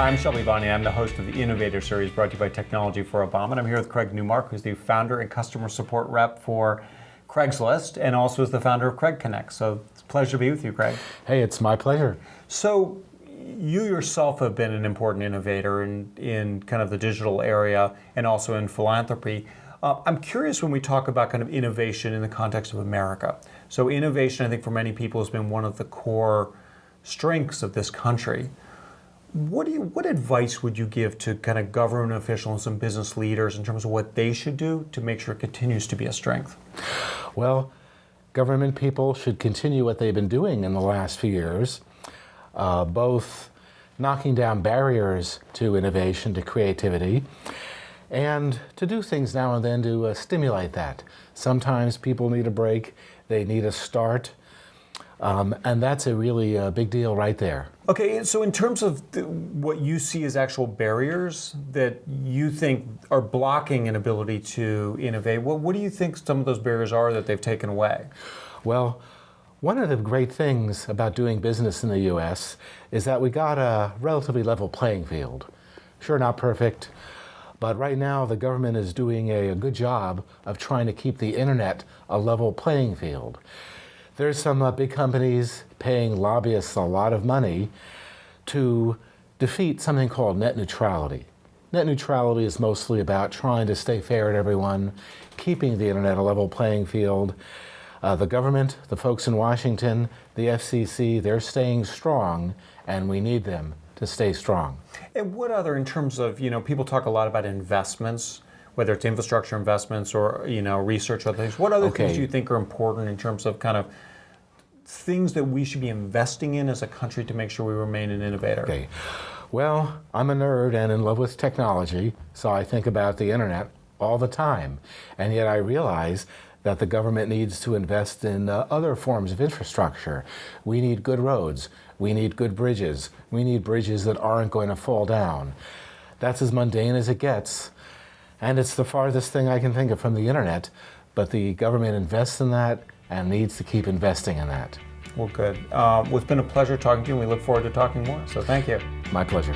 Hi, I'm Shelby Bonney. I'm the host of the Innovator Series brought to you by Technology for Obama. And I'm here with Craig Newmark, who's the founder and customer support rep for Craigslist, and also is the founder of Craig Connect. So it's a pleasure to be with you, Craig. Hey, it's my pleasure. So you yourself have been an important innovator in kind of the digital area and also in philanthropy. I'm curious when we talk about kind of innovation in the context of America. So innovation, I think, for many people has been one of the core strengths of this country. What advice would you give to kind of government officials and business leaders in terms of what they should do to make sure it continues to be a strength? Well, government people should continue what they've been doing in the last few years, both knocking down barriers to innovation, to creativity, and to do things now and then to stimulate that. Sometimes people need a break, they need a start, and that's a really big deal right there. Okay, so in terms of what you see as actual barriers that you think are blocking an ability to innovate, what do you think some of those barriers are that they've taken away? Well, one of the great things about doing business in the U.S. is that we got a relatively level playing field. Sure, not perfect, but right now the government is doing a good job of trying to keep the internet a level playing field. There's some big companies paying lobbyists a lot of money to defeat something called net neutrality. Net neutrality is mostly about trying to stay fair to everyone, keeping the internet a level playing field. The government, the folks in Washington, the FCC, they're staying strong, and we need them to stay strong. And what other, in terms of, people talk a lot about investments, whether it's infrastructure investments or, research or other things. What other things do you think are important in terms of kind of things that we should be investing in as a country to make sure we remain an innovator? Okay. Well, I'm a nerd and in love with technology, so I think about the internet all the time. And yet I realize that the government needs to invest in other forms of infrastructure. We need good roads. We need good bridges. We need bridges that aren't going to fall down. That's as mundane as it gets. And it's the farthest thing I can think of from the internet, but the government invests in that and needs to keep investing in that. Well, good. Well, it's been a pleasure talking to you, and we look forward to talking more. So thank you. My pleasure.